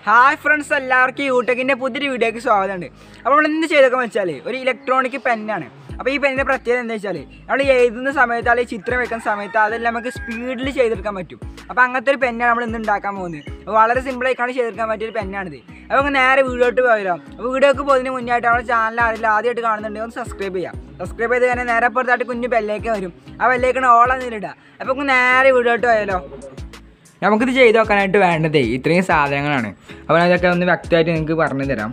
Hi friends, എല്ലാവർക്കും യൂട്യൂബിൻ്റെ പുതിയൊരു വീഡിയോയ്ക്ക് സ്വാഗതമുണ്ട്. അപ്പോൾ നമ്മൾ ഇന്ന് ചെയ്തൊക്കെ വെച്ചാൽ ഒരു ഇലക്ട്രോണിക് പെന്നാണ്. അപ്പോൾ ഈ പെന്നിൻ്റെ പ്രത്യേകത എന്താ വെച്ചാൽ നമ്മൾ എഴുതുന്ന സമയത്ത് അല്ലെങ്കിൽ ചിത്രം വെക്കുന്ന സമയത്ത് അതെല്ലാം നമുക്ക് സ്പീഡിൽ ചെയ്തെടുക്കാൻ പറ്റും. അപ്പോൾ അങ്ങനത്തെ ഒരു പെന്നാണ് നമ്മൾ ഇന്ന് ഉണ്ടാക്കാൻ പോകുന്നത്. അപ്പോൾ വളരെ സിമ്പിളായിക്കാണ് ചെയ്തെടുക്കാൻ പറ്റിയൊരു പെന്നാണിത്. അപ്പോൾ നമുക്ക് നേരെ വീഡിയോട്ട് പോയാലോ. അപ്പോൾ വീഡിയോക്ക് പോകുന്നതിന് മുന്നായിട്ട് നമ്മുടെ ചാനൽ ആരെങ്കിലും ആദ്യമായിട്ട് കാണുന്നുണ്ടെങ്കിൽ ഒന്ന് സബ്സ്ക്രൈബ് ചെയ്യാം. സബ്സ്ക്രൈബ് ചെയ്ത് തന്നെ നേരെ പുറത്തായിട്ട് കുഞ്ഞ് ബെല്ലേക്ക് വരും. ആ ബെല്ലേക്കാണ് ഓളെന്നിടുക. അപ്പോൾ നമുക്ക് നേരെ വീഡിയോട്ട് പോയാലോ. നമുക്കിത് ചെയ്ത് നോക്കാനായിട്ട് വേണ്ടതേ ഇത്രയും സാധനങ്ങളാണ്. അപ്പോൾ അതൊക്കെ ഒന്ന് വ്യക്തമായിട്ട് നിങ്ങൾക്ക് പറഞ്ഞു തരാം.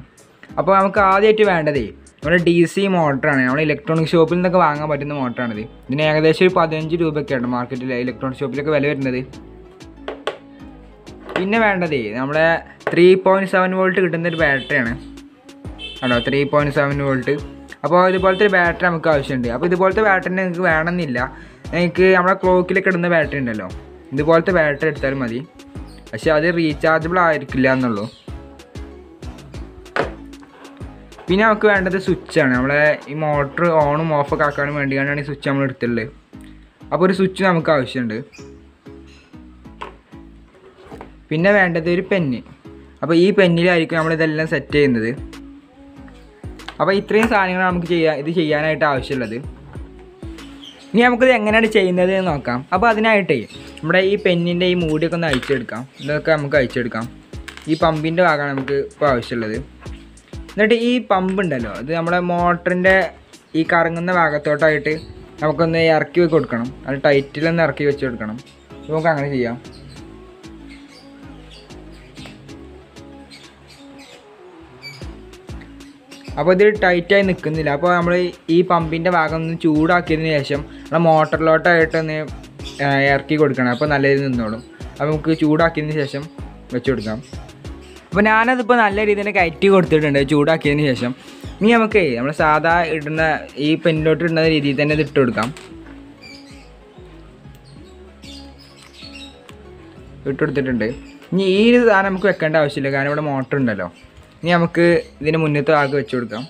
അപ്പോൾ നമുക്ക് ആദ്യമായിട്ട് വേണ്ടതേ നമ്മുടെ DC മോട്ടറാണ്. നമ്മൾ ഇലക്ട്രോണിക് ഷോപ്പിൽ നിന്നൊക്കെ വാങ്ങാൻ പറ്റുന്ന മോട്ടറാണിത്. ഇതിന് ഏകദേശം ഒരു 15 രൂപയൊക്കെയാണ് മാർക്കറ്റിൽ ഇലക്ട്രോണിക് ഷോപ്പിലൊക്കെ വില വരുന്നത്. പിന്നെ വേണ്ടതേ നമ്മുടെ 3.7 വോൾട്ട് കിട്ടുന്നൊരു ബാറ്ററിയാണ് കേട്ടോ. 3.7 വോൾട്ട്. അപ്പോൾ ഇതുപോലത്തെ ഒരു ബാറ്ററി നമുക്ക് ആവശ്യമുണ്ട്. അപ്പോൾ ഇതുപോലത്തെ ബാറ്ററി നിങ്ങൾക്ക് വേണമെന്നില്ല. നിങ്ങൾക്ക് നമ്മുടെ ക്ലോക്കിലൊക്കെ ഇടുന്ന ബാറ്ററി ഉണ്ടല്ലോ, ഇതുപോലത്തെ ബാറ്ററി എടുത്താലും മതി. പക്ഷെ അത് റീചാർജബിൾ ആയിരിക്കില്ല എന്നുള്ളൂ. പിന്നെ നമുക്ക് വേണ്ടത് സ്വിച്ചാണ്. നമ്മളെ ഈ മോട്ടർ ഓണും ഓഫൊക്കെ ആക്കാനും വേണ്ടിയാണ് ഈ സ്വിച്ച് നമ്മൾ എടുത്തിട്ടുള്ളത്. അപ്പോൾ ഒരു സ്വിച്ച് നമുക്ക് ആവശ്യമുണ്ട്. പിന്നെ വേണ്ടത് ഒരു പെന്ന്. അപ്പോൾ ഈ പെന്നിലായിരിക്കും നമ്മളിതെല്ലാം സെറ്റ് ചെയ്യുന്നത്. അപ്പോൾ ഇത്രയും സാധനങ്ങളാണ് നമുക്ക് ഇത് ചെയ്യാനായിട്ട് ആവശ്യമുള്ളത്. ഇനി നമുക്കിത് എങ്ങനെയാണ് ചെയ്യുന്നത് എന്ന് നോക്കാം. അപ്പോൾ അതിനായിട്ടേ നമ്മുടെ ഈ പെന്നിൻ്റെ ഈ മൂടിയൊക്കെ ഒന്ന് അഴിച്ചെടുക്കാം. ഇതൊക്കെ നമുക്ക് അഴിച്ചെടുക്കാം. ഈ പമ്പിൻ്റെ ഭാഗമാണ് നമുക്ക് ഇപ്പോൾ ആവശ്യമുള്ളത്. എന്നിട്ട് ഈ പമ്പ് ഉണ്ടല്ലോ, ഇത് നമ്മുടെ മോട്ടറിൻ്റെ ഈ കറങ്ങുന്ന ഭാഗത്തോട്ടായിട്ട് നമുക്കൊന്ന് ഇറക്കി കൊടുക്കണം. അത് ടൈറ്റിലൊന്ന് ഇറക്കി വെച്ച് കൊടുക്കണം. നമുക്ക് അങ്ങനെ ചെയ്യാം. അപ്പോൾ ഇത് ടൈറ്റായി നിൽക്കുന്നില്ല. അപ്പോൾ നമ്മൾ ഈ പമ്പിൻ്റെ ഭാഗം ഒന്ന് ചൂടാക്കിയതിന് ശേഷം നമ്മുടെ മോട്ടറിലോട്ടായിട്ടൊന്ന് ഇറക്കി കൊടുക്കണം. അപ്പോൾ നല്ല രീതിയിൽ നിന്നോളും. അപ്പോൾ നമുക്ക് ചൂടാക്കിയതിന് ശേഷം വെച്ച് കൊടുക്കാം. അപ്പോൾ ഞാനതിപ്പോൾ നല്ല രീതിയിൽ കയറ്റി കൊടുത്തിട്ടുണ്ട് ചൂടാക്കിയതിന് ശേഷം. ഇനി നമുക്ക് നമ്മൾ സാധാ ഇടുന്ന ഈ പെന്നിലോട്ട് ഇടുന്ന രീതിയിൽ തന്നെ ഇത് ഇട്ട് കൊടുക്കാം. ഇട്ടുകൊടുത്തിട്ടുണ്ട്. ഇനി ഈ ഒരു സാധനം നമുക്ക് വെക്കേണ്ട ആവശ്യമില്ല, കാരണം ഇവിടെ മോട്ടർ ഉണ്ടല്ലോ. ഇനി നമുക്ക് ഇതിന് മുന്നത്തെ ഭാഗം വെച്ച് കൊടുക്കാം.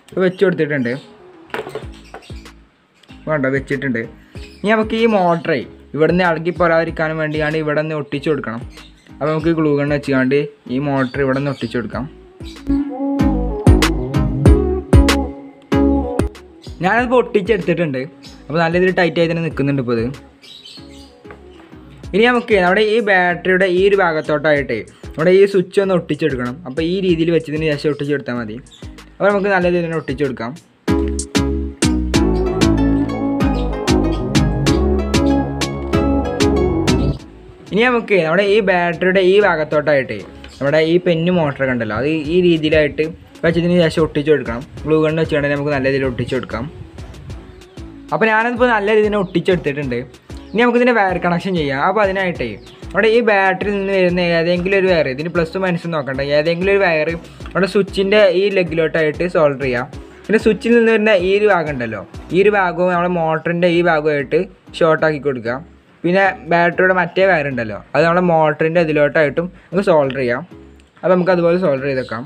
ഇപ്പോൾ വെച്ച് കൊടുത്തിട്ടുണ്ട്. വേണ്ട, വെച്ചിട്ടുണ്ട്. ഇനി നമുക്ക് ഈ മോട്ടറേ ഇവിടെ നിന്ന് ഇളകി പോരാതിരിക്കാനും വേണ്ടിയാണ് ഇവിടെ നിന്ന് ഒട്ടിച്ചു കൊടുക്കണം. അപ്പോൾ നമുക്ക് ഗ്ലൂ ഗൺ വെച്ചുകൊണ്ട് ഈ മോട്ടർ ഇവിടെ നിന്ന് ഒട്ടിച്ചു കൊടുക്കാം. ഞാനതിപ്പോൾ ഒട്ടിച്ചെടുത്തിട്ടുണ്ട്. അപ്പോൾ നല്ല രീതിയിൽ ടൈറ്റായി തന്നെ നിൽക്കുന്നുണ്ട് ഇപ്പോൾ ഇത്. ഇനി നമുക്ക് നമ്മുടെ ഈ ബാറ്ററിയുടെ ഈ ഒരു ഭാഗത്തോട്ടായിട്ട് നമ്മുടെ ഈ സ്വിച്ച് ഒന്ന് ഒട്ടിച്ചെടുക്കണം. അപ്പോൾ ഈ രീതിയിൽ വെച്ചതിന് ശേഷം ഒട്ടിച്ചെടുത്താൽ മതി. അപ്പോൾ നമുക്ക് നല്ല രീതിയിൽ തന്നെ ഒട്ടിച്ചെടുക്കാം. ഇനി നമുക്ക് നമ്മുടെ ഈ ബാറ്ററിയുടെ ഈ ഭാഗത്തോട്ടായിട്ട് നമ്മുടെ ഈ പെന്ന് മോട്ടർ കണ്ടല്ലോ, അത് ഈ രീതിയിലായിട്ട് വെച്ചതിന് ശേഷം ഒട്ടിച്ചു കൊടുക്കണം. ഗ്ലൂ ഗൺ വെച്ചുകൊണ്ട് നമുക്ക് നല്ല രീതിയിൽ ഒട്ടിച്ചു കൊടുക്കാം. അപ്പോൾ ഞാനതിപ്പോൾ നല്ല രീതിയിൽ ഒട്ടിച്ചെടുത്തിട്ടുണ്ട്. ഇനി നമുക്കിതിൻ്റെ വയർ കണക്ഷൻ ചെയ്യാം. അപ്പോൾ അതിനായിട്ടേ നമ്മുടെ ഈ ബാറ്ററിയിൽ നിന്ന് വരുന്ന ഏതെങ്കിലും ഒരു വയർ, ഇതിന് പ്ലസ് മൈനസ് നോക്കണ്ട, ഏതെങ്കിലും ഒരു വയർ നമ്മുടെ സ്വിച്ചിൻ്റെ ഈ ലെഗിലോട്ടായിട്ട് സോൾഡർ ചെയ്യാം. പിന്നെ സ്വിച്ചിൽ നിന്ന് വരുന്ന ഈ ഒരു ഭാഗം ഉണ്ടല്ലോ, ഈ ഒരു ഭാഗവും നമ്മുടെ മോട്ടറിൻ്റെ ഈ ഭാഗമായിട്ട് ഷോർട്ടാക്കി കൊടുക്കാം. പിന്നെ ബാറ്ററിയുടെ മറ്റേ വയർ ഉണ്ടല്ലോ, അത് നമ്മുടെ മോട്ടറിൻ്റെ ഇതിലോട്ടായിട്ടും നമുക്ക് സോൾഡർ ചെയ്യാം. അപ്പോൾ നമുക്ക് അതുപോലെ സോൾഡർ ചെയ്തേക്കാം.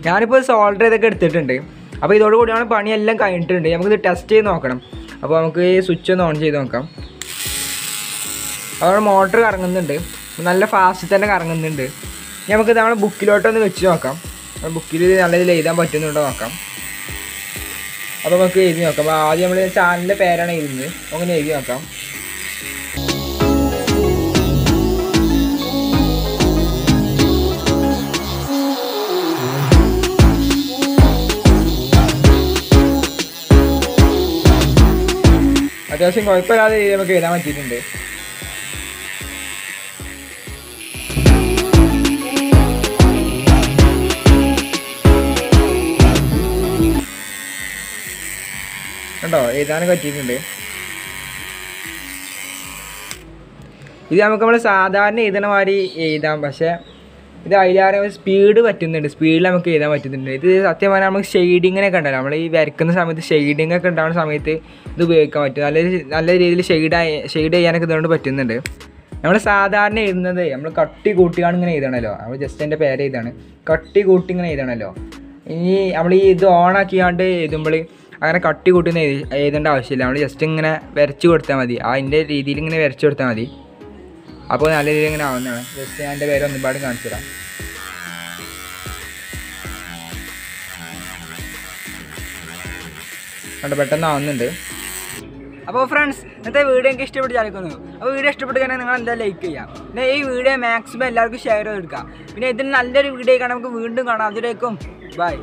ഞാനിപ്പോൾ സോൾഡർ ചെയ്തൊക്കെ എടുത്തിട്ടുണ്ട്. അപ്പോൾ ഇതോടുകൂടിയാണ് പണിയെല്ലാം കഴിഞ്ഞിട്ടുണ്ട്. നമുക്കിത് ടെസ്റ്റ് ചെയ്ത് നോക്കണം. അപ്പോൾ നമുക്ക് ഈ സ്വിച്ച് ഒന്ന് ഓൺ ചെയ്ത് നോക്കാം. അവിടെ മോട്ടർ കറങ്ങുന്നുണ്ട്, നല്ല ഫാസ്റ്റ് തന്നെ കറങ്ങുന്നുണ്ട്. നമുക്കിത് നമ്മുടെ ബുക്കിലോട്ടൊന്ന് വെച്ച് നോക്കാം. ബുക്കിൽ നല്ല രീതിയിൽ എഴുതാൻ പറ്റുന്നുണ്ടോ നോക്കാം. അപ്പോൾ നമുക്ക് എഴുതി നോക്കാം. അപ്പോൾ ആദ്യം നമ്മൾ ചാനലിൻ്റെ പേരാണ് എഴുതുന്നത്, അങ്ങനെ എഴുതി നോക്കാം. അത്യാവശ്യം കുഴപ്പമില്ലാതെ രീതിയിൽ നമുക്ക് എഴുതാൻ പറ്റിയിട്ടുണ്ട്. കണ്ടോ, എഴുതാനൊക്കെ പറ്റിയിട്ടുണ്ട്. ഇത് നമുക്ക് നമ്മൾ സാധാരണ എഴുതണ മാതിരി എഴുതാം, പക്ഷേ ഇത് അതിലേറെ സ്പീഡ് പറ്റുന്നുണ്ട്. സ്പീഡിൽ നമുക്ക് എഴുതാൻ പറ്റുന്നുണ്ട്. ഇത് സത്യം പറഞ്ഞാൽ നമുക്ക് ഷെയ്ഡിങ്ങിനൊക്കെ ഉണ്ടല്ലോ, നമ്മൾ ഈ വരയ്ക്കുന്ന സമയത്ത് ഷെയ്ഡിങ്ങൊക്കെ ഉണ്ടാകുന്ന സമയത്ത് ഇത് ഉപയോഗിക്കാൻ പറ്റും. നല്ല രീതിയിൽ ഷെയ്ഡ് ചെയ്യാനൊക്കെ ഇതുകൊണ്ട് പറ്റുന്നുണ്ട്. നമ്മൾ സാധാരണ എഴുതുന്നത് നമ്മൾ കട്ടി കൂട്ടിയാണ് ഇങ്ങനെ എഴുതണമല്ലോ. നമ്മൾ ജസ്റ്റ് എൻ്റെ പേര് എഴുതാണ്, കട്ടി കൂട്ടി ഇങ്ങനെ എഴുതണമല്ലോ. ഇനി നമ്മൾ ഈ ഇത് ഓണാക്കിയാണ്ട് എഴുതുമ്പോൾ അങ്ങനെ കട്ടി കൂട്ടി എഴുതേണ്ട ആവശ്യമില്ല. നമ്മൾ ജസ്റ്റ് ഇങ്ങനെ വരച്ച് കൊടുത്താൽ മതി. അതിൻ്റെ രീതിയിൽ ഇങ്ങനെ വരച്ച് കൊടുത്താൽ മതി. അപ്പോൾ നല്ല രീതിയിൽ ഇങ്ങനെ ആവുന്നതാണ്. ജസ്റ്റ് ഞാൻ എൻ്റെ പേര് ഒന്നുപാട് കാണിച്ചു തരാം. കണ്ട് പെട്ടെന്ന് ആവുന്നുണ്ട്. അപ്പോൾ ഫ്രണ്ട്സ്, ഇന്നത്തെ വീഡിയോ എനിക്ക് ഇഷ്ടപ്പെട്ട് ചാലിക്കുന്നു. അപ്പോൾ വീഡിയോ ഇഷ്ടപ്പെട്ട് കഴിഞ്ഞാൽ നിങ്ങൾ എന്തായാലും ലൈക്ക് ചെയ്യാം. പിന്നെ ഈ വീഡിയോ മാക്സിമം എല്ലാവർക്കും ഷെയർ ചെയ്തെടുക്കാം. പിന്നെ ഇതിന് നല്ലൊരു വീഡിയോ കാണാൻ നമുക്ക് വീണ്ടും കാണാം. അതിലേക്കും ബൈ.